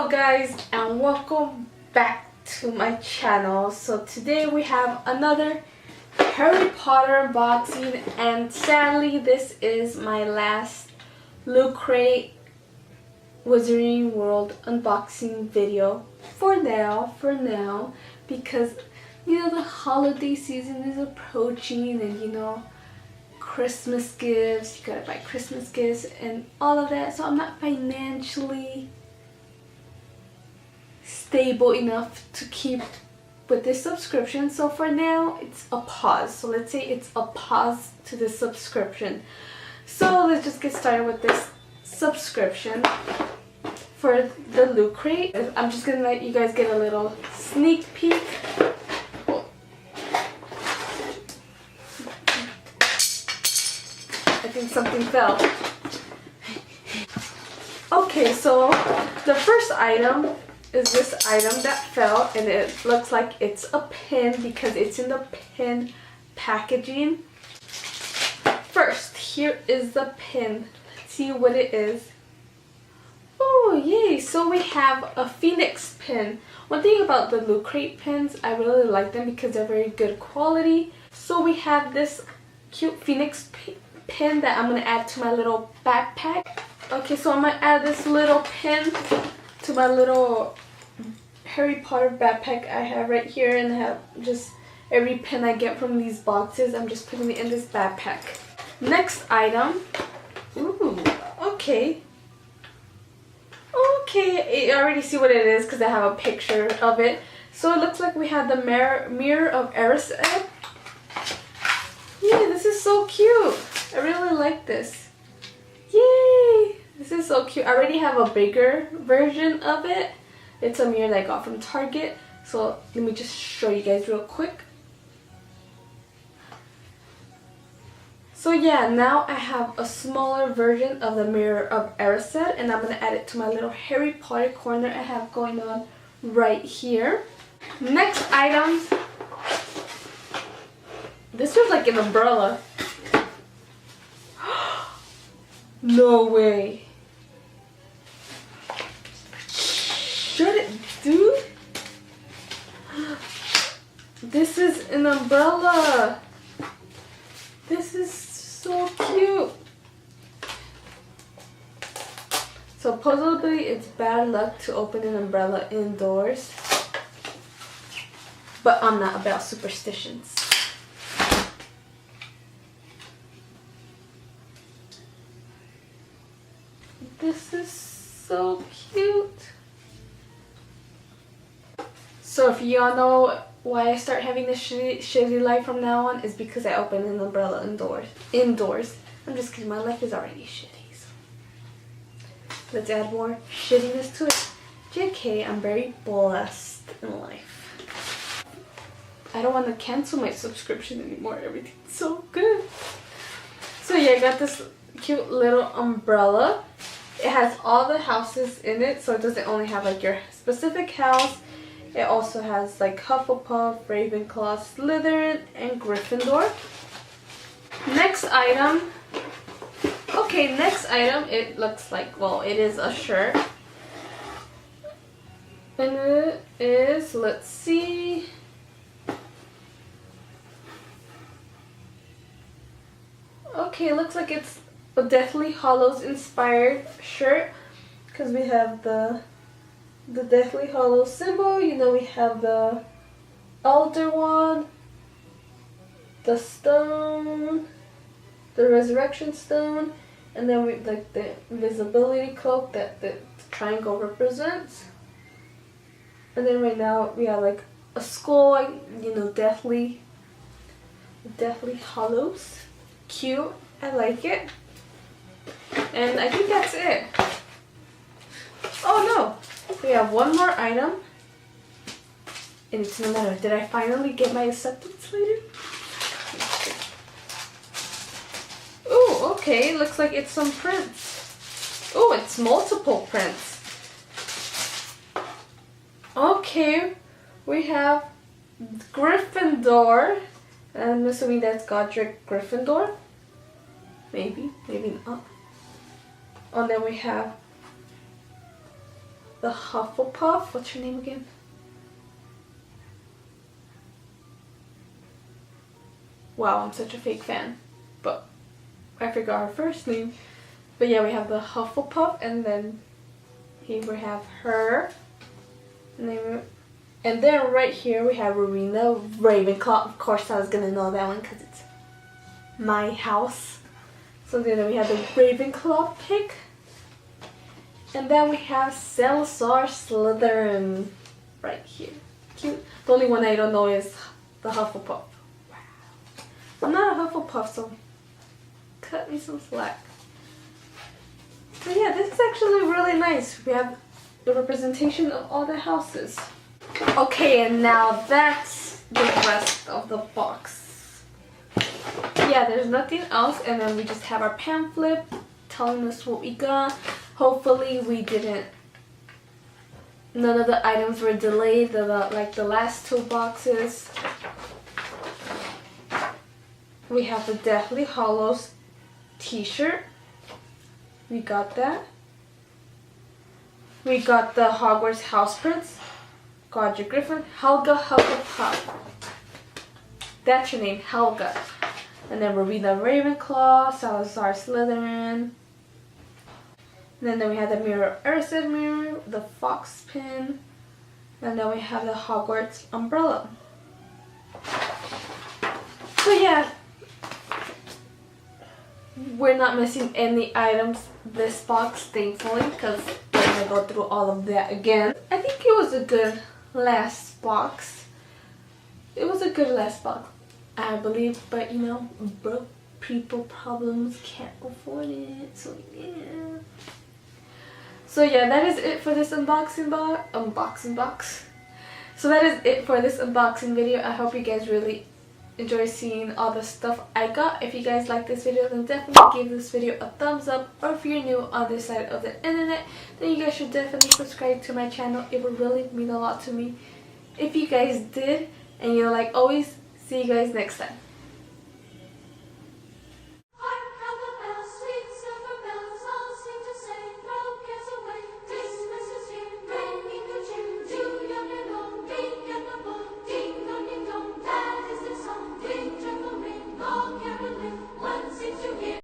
Hello guys, and welcome back to my channel. So today we have another Harry Potter unboxing, and sadly this is my last Loot Crate Wizarding World unboxing video for now, because you know the holiday season is approaching, and you know Christmas gifts, you gotta buy Christmas gifts and all of that. So I'm not financially stable enough to keep with this subscription, so for now it's a pause. So let's say it's a pause to the subscription. So let's just get started with this subscription for the Loot Crate. I'm just gonna let you guys get a little sneak peek. I think something fell. Okay, so the first item is this item that fell, and it looks like it's a pin because it's in the pin packaging. First, here is the pin. Let's see what it is. Oh yay, so we have a Phoenix pin. One thing about the Loot Crate pins, I really like them because they're very good quality. So we have this cute Phoenix pin that I'm going to add to my little backpack. Okay, so I'm going to add this little pin to my little Harry Potter backpack I have right here, and I have just every pin I get from these boxes. I'm just putting it in this backpack. Next item. Ooh, okay. Okay, I already see what it is because I have a picture of it. So it looks like we have the mirror of Erised. Yeah, this is so cute. I really like this. Yay! This is so cute. I already have a bigger version of it. It's a mirror that I got from Target. So let me just show you guys real quick. So yeah, now I have a smaller version of the mirror of Erised, and I'm going to add it to my little Harry Potter corner I have going on right here. Next item. This was like an umbrella. No way. Should it, dude? This is an umbrella. This is so cute. Supposedly it's bad luck to open an umbrella indoors, but I'm not about superstitions. This is so cute. So if y'all know why I start having this shitty life from now on, is because I open an umbrella indoors. I'm just kidding, my life is already shitty. So let's add more shittiness to it. JK, I'm very blessed in life. I don't want to cancel my subscription anymore. Everything's so good. So yeah, I got this cute little umbrella. It has all the houses in it, so it doesn't only have like your specific house. It also has like Hufflepuff, Ravenclaw, Slytherin, and Gryffindor. Next item. Okay, next item. It looks like, well, it is a shirt. And it is, let's see. Okay, it looks like it's a Deathly Hallows inspired shirt, because we have the Deathly Hallows symbol. You know, we have the Elder Wand, the stone, the Resurrection Stone, and then we like the invisibility cloak that the triangle represents. And then right now we have like a skull, you know, Deathly Hallows. Cute. I like it. And I think that's it. Oh no! We have one more item. And it's no matter. Did I finally get my acceptance letter? Ooh, okay. Looks like it's some prints. Ooh, it's multiple prints. Okay. We have Gryffindor. I'm assuming that's Godric Gryffindor. Maybe, maybe not. And then we have the Hufflepuff. What's her name again? Wow, I'm such a fake fan. But I forgot her first name. But yeah, we have the Hufflepuff, and then here we have her. And then right here we have Rowena Ravenclaw. Of course I was gonna know that one because it's my house. So then we have the Ravenclaw pick. And then we have Salazar Slytherin right here. Cute. The only one I don't know is the Hufflepuff. Wow. I'm not a Hufflepuff, so cut me some slack. So yeah, this is actually really nice. We have the representation of all the houses. Okay, and now that's the rest of the box. Yeah, there's nothing else, and then we just have our pamphlet telling us what we got. Hopefully we didn't, none of the items were delayed, like the last two boxes. We have the Deathly Hallows t-shirt. We got that. We got the Hogwarts House Prince, Godric Griffin, Helga Hufflepuff. That's your name, Helga. And then Rowena Ravenclaw, Salazar Slytherin. And then we have the Mirror Erised mirror, the fox pin, and then we have the Hogwarts umbrella. So yeah, we're not missing any items this box, thankfully, because we're going to go through all of that again. I think it was a good last box. It was a good last box, I believe, but you know, broke people problems can't afford it, so yeah. So yeah, that is it for this unboxing box. So that is it for this unboxing video. I hope you guys really enjoy seeing all the stuff I got. If you guys like this video, then definitely give this video a thumbs up. Or if you're new on this side of the internet, then you guys should definitely subscribe to my channel. It would really mean a lot to me if you guys did. And you know, like always, see you guys next time.